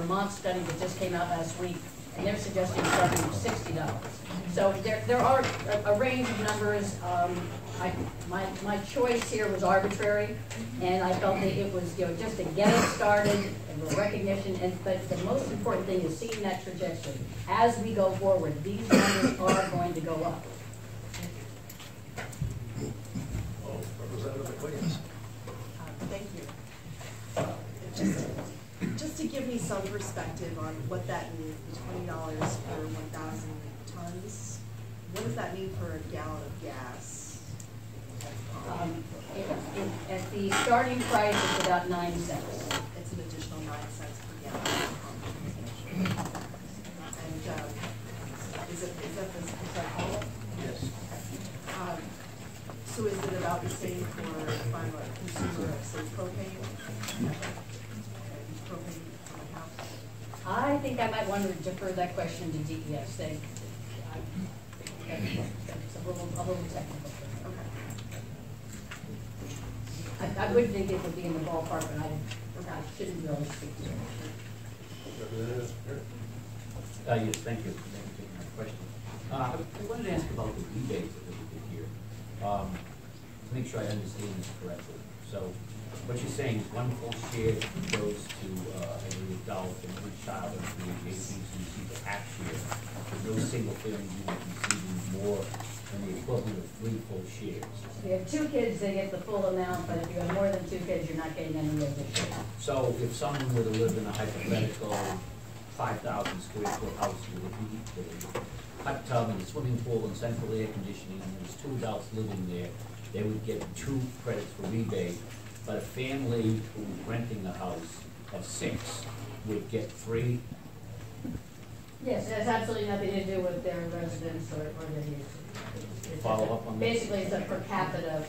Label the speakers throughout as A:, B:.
A: Vermont study that just came out last week, and they're suggesting starting at $60. So there are a range of numbers. My choice here was arbitrary, and I felt that it was, you know, just to get it started and the recognition. But the most important thing is seeing that trajectory as we go forward. These numbers are going to go up.
B: Well, Representative Williams.
C: Thank you. Just to give me some perspective on what that means, the $20 per 1,000 tons, what does that mean for a gallon of gas?
A: At the starting price, it's about 9 cents.
C: It's an additional 9 cents per gallon. And is that all?
B: Yes.
C: So is it about the same for if I'm a consumer of, say, propane? Propane from my house?
A: I think I might want to defer that question to DES. It's a little technical. I would think it would be in the ballpark, but I shouldn't really speak to it.
D: Yes, thank you. Thank you for taking my question. I wanted to ask about the rebates a little bit here, to make sure I understand this correctly. So what you're saying is one full share goes to every adult and every child of the age 18 to receive a half share. There's no single family unit receiving more than the equivalent of 3 full shares.
A: If you have 2 kids, they get the full amount, but if you have more than 2 kids, you're not getting any of the share.
D: So if someone were to live in a hypothetical 5,000 square foot house with a hot tub and a swimming pool and central air conditioning, and there's 2 adults living there, they would get 2 credits for rebate, but a family who's renting a house of 6 would get 3.
A: Yes, it has absolutely nothing to do with their residence or their use.
D: Follow up on that?
A: Basically, it's a per capita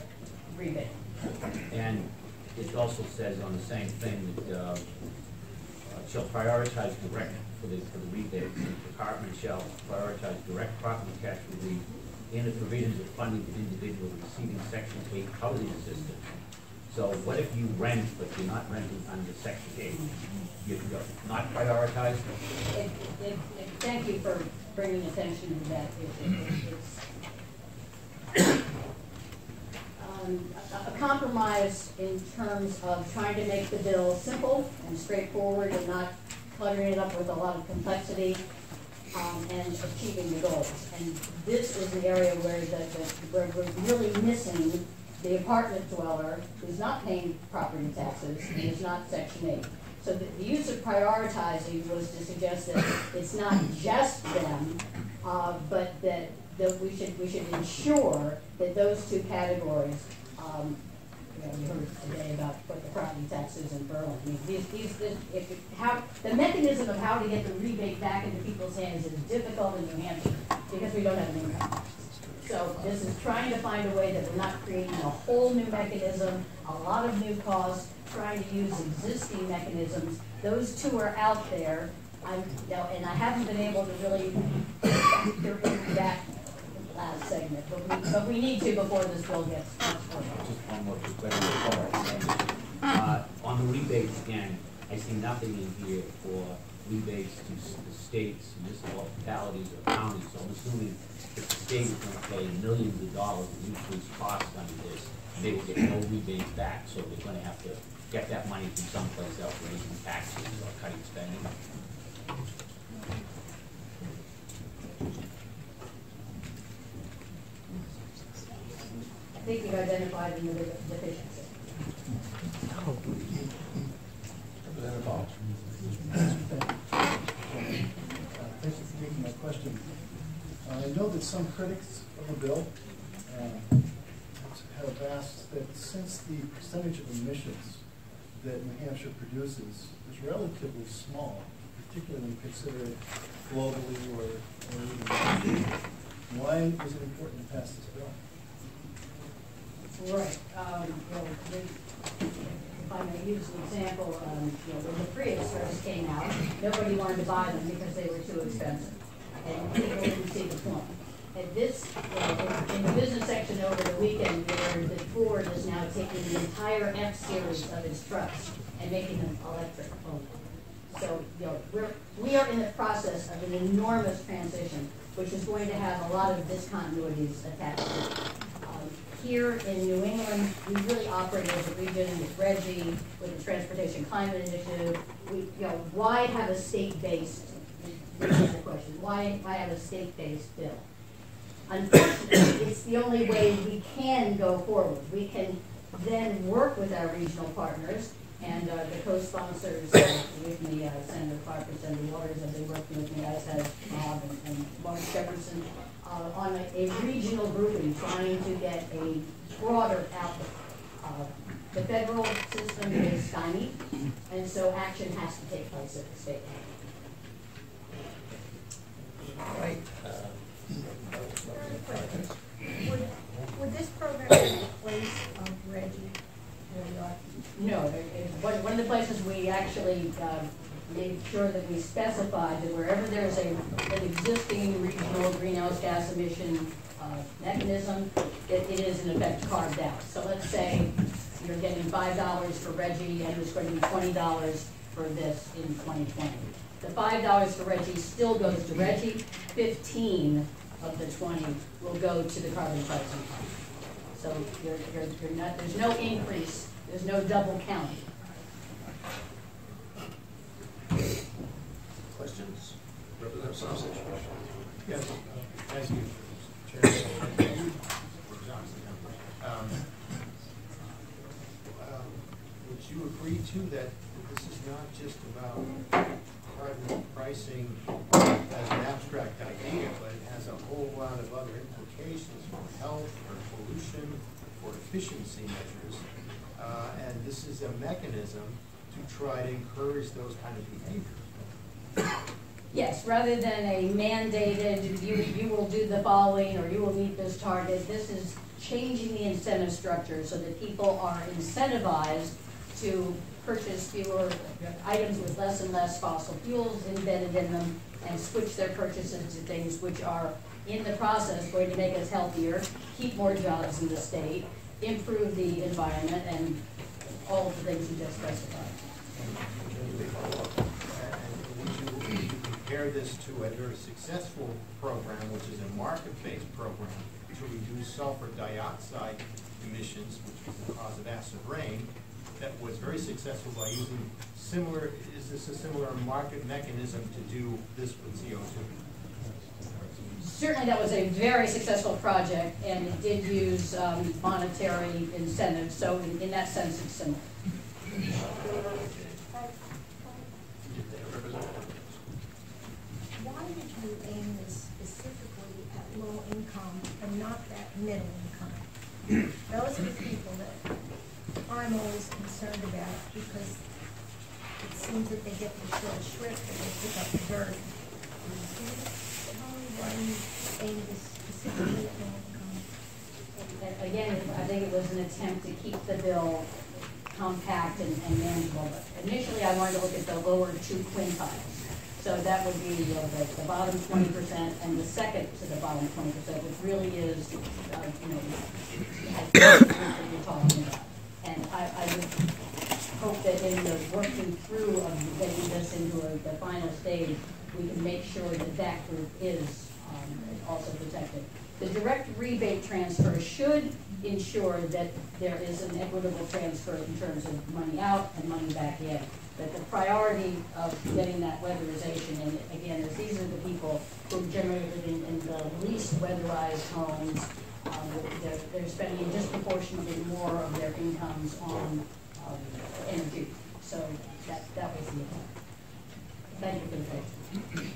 A: rebate.
D: And it also says on the same thing that shall prioritize direct for the rebate. The department shall prioritize direct property tax relief in the provisions of funding for individuals receiving Section 8 housing assistance. So what if you rent, but you're not renting under Section 8? You're not prioritized?
A: Thank you for bringing attention to that. A compromise in terms of trying to make the bill simple and straightforward and not cluttering it up with a lot of complexity and achieving the goals. And this is the area where we're really missing the apartment dweller who's not paying property taxes and is not Section 8. So the use of prioritizing was to suggest that it's not just them, but that we should ensure that those 2 categories. You heard today about what the property tax is in Berlin. I mean, the mechanism of how to get the rebate back into people's hands is difficult in New Hampshire because we don't have an income. So this is trying to find a way that we're not creating a whole new mechanism, a lot of new costs, trying to use existing mechanisms. Those 2 are out there, and I haven't been able to really factor into that last segment, but we need to before this bill gets started.
D: Just one more quick question. On the rebates again, I see nothing in here for rebates to the states, municipalities, or counties. So I'm assuming if the state is going to pay millions of dollars in increased costs under this, they will get no rebates back. So they're going to have to get that money from someplace else, raising taxes or cutting spending.
A: I think you've identified the deficiency.
E: Thank you for taking my question. I know that some critics of the bill have asked that since the percentage of emissions that New Hampshire produces is relatively small, particularly when you consider it globally or even why is it important to pass this bill?
A: Right. If I may use an example, when the Prius first came out, nobody wanted to buy them because they were too expensive, and people didn't see the point. And this, in the business section over the weekend, we learned that Ford is now taking the entire F-series of its trucks and making them electric only. So, we are in the process of an enormous transition, which is going to have a lot of discontinuities attached to it. Here in New England, we really operate as a region with RGGI, with the Transportation Climate Initiative. Why have a state-based, this is the question, why have a state-based bill? Unfortunately, it's the only way we can go forward. We can then work with our regional partners, and the co-sponsors with me, Senator Clark and Senator Waters, have been working with me, as has Bob and Mark Jefferson, on a regional grouping, trying to get a broader outlook. The federal system is stymied, and so action has to take place at the state level.
B: Right.
F: Would this program be in place of RGGI?
A: No, one of the places we actually made sure that we specified that wherever there's an existing regional greenhouse gas emission mechanism, it is in effect carved out. So let's say you're getting $5 for RGGI and there's going to be $20 for this in 2020. The $5 for RGGI still goes to RGGI. 15 of the 20 will go to the carbon pricing fund. So you're not, there's no increase, there's no double counting.
B: Questions? Representative Sausage?
G: Yes, thank you, Chairman. Would you agree to that this is not just about carbon pricing as an abstract idea, but it has a whole lot of other implications for health, for pollution, for efficiency measures, and this is a mechanism to try to encourage those kind of behaviors?
A: Yes, rather than a mandated, you will do the following or you will meet this target, this is changing the incentive structure so that people are incentivized to purchase fewer items with less and less fossil fuels embedded in them and switch their purchases to things which are in the process going to make us healthier, keep more jobs in the state, improve the environment, and all of the things you just specified.
G: Would you compare this to a very successful program, which is a market-based program to reduce sulfur dioxide emissions, which is the cause of acid rain, that was very successful by using similar, is this a similar market mechanism to do this with CO2?
A: Certainly that was a very successful project, and it did use monetary incentives, so in that sense it's similar.
F: Why did you aim this specifically at low income and not that middle income? Those are the people that I'm always concerned about because it seems that they get the short shrift and they pick up the burden. Can you tell me why you aim this specifically at low income?
A: And again, I think it was an attempt to keep the bill compact and manageable. But initially, I wanted to look at the lower 2 quintiles. So that would be the bottom 20% and the second to the bottom 20%, which really is, what you're talking about. And I would hope that in the working through of getting this into the final stage, we can make sure that that group is also protected. The direct rebate transfer should ensure that there is an equitable transfer in terms of money out and money back in. That the priority of getting that weatherization, and again, as these are the people who generally live in the least weatherized homes, they're spending disproportionately more of their incomes on energy. So that was the intent. Thank you for the question.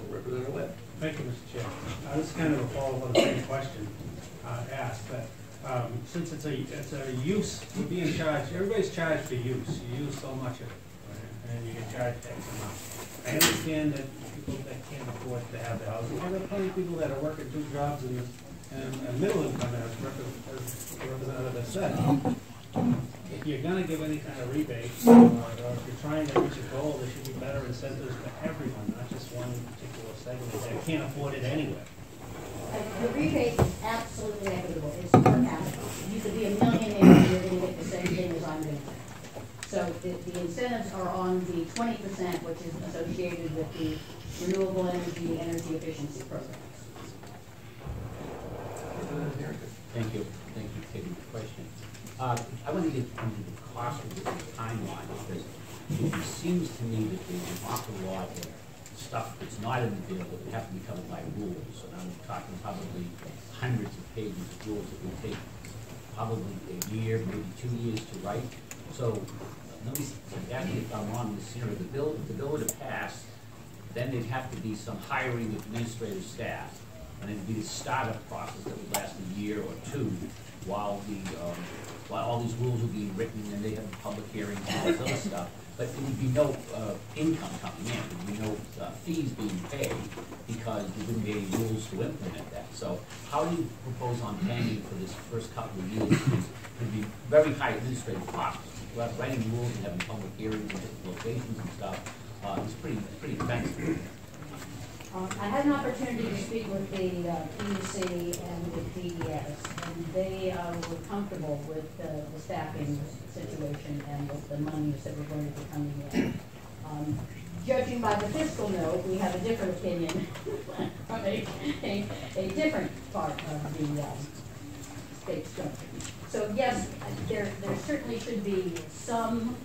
B: Representative Webb.
H: Thank you, Mr. Chair. This is kind of a follow-up on the same question asked, but since it's a use, we're being charged, everybody's charged for use. You use so much of it, right? And you get charged X amount. I understand that people that can't afford to have the housing, there are plenty of people that are working 2 jobs and middle income, as the representative has said. If you're going to give any kind of rebate, or if you're trying to reach a goal, there should be better incentives for everyone, not just one particular segment that can't afford it anyway.
A: The rebate is absolutely equitable. It's per capita. You could be a millionaire and you're going to get the same thing as I'm going to get. So the incentives are on the 20%, which is associated with the renewable energy efficiency programs.
B: Representative Harrington.
D: Thank you for taking the question. I want to get into the cost of this timeline, because it seems to me that there's an awful lot of stuff that's not in the bill that would have to be covered by rules, and I'm talking probably hundreds of pages of rules that would take probably a year, maybe 2 years to write. So let me ask you if I'm wrong in this scenario. If the bill were to pass, then there'd have to be some hiring of administrative staff, and it'd be the startup process that would last a year or two while all these rules are being written and they have public hearings and all this other stuff. But there would be no income coming in. There would be no fees being paid because there wouldn't be any rules to implement that. So how do you propose on paying for this first couple of years? It would be very high administrative costs. Writing rules and having public hearings and different locations and stuff is pretty expensive.
A: I had an opportunity to speak with the PUC and with DES, and they were comfortable with the staffing situation and with the monies that were going to be coming in. Judging by the fiscal note, we have a different opinion on a different part of the state structure. So yes, there certainly should be some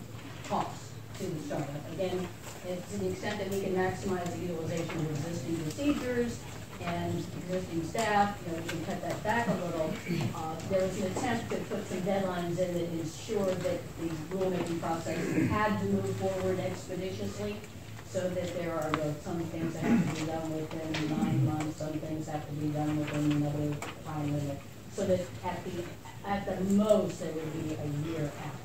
A: cost to the startup. Again, to the extent that we can maximize the utilization of existing procedures and existing staff, we can cut that back a little. There was an attempt to put some deadlines in that ensured that the rulemaking process had to move forward expeditiously, so that there are some things that have to be done within 9 months, some things have to be done within another time limit, so that at the most there would be a year out.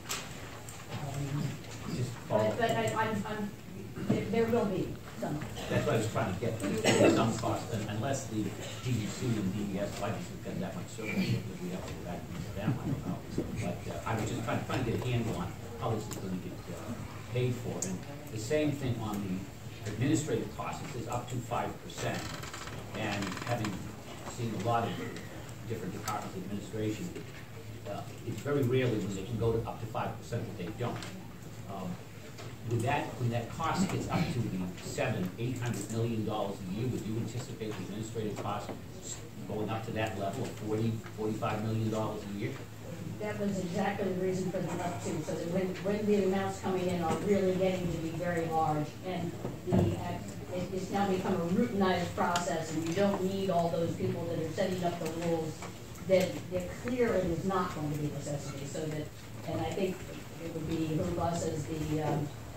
A: There will be some.
D: That's what I was trying to get to, some cost, unless the PUC and DES budgets have got that much surplus, because we have to go back and use them, I don't know. But I was just trying to get a handle on how this is going to get paid for. And the same thing on the administrative costs, it says up to 5%. And having seen a lot of different departments of administration, it's very rarely when they can go to up to 5% that they don't. When that cost gets up to the $700–800 million a year, would you anticipate the administrative costs going up to that level of $40–45 million a year?
A: That was exactly the reason for the up to, so that when the amounts coming in are really getting to be very large, and it's now become a routinized process, and you don't need all those people that are setting up the rules, that they're clear it is not going to be necessity. So that, and I think it would behoove us as the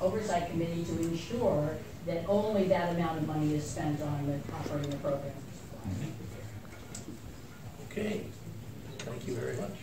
A: oversight committee to ensure that only that amount of money is spent on the operating the program.
B: Okay, thank you very much.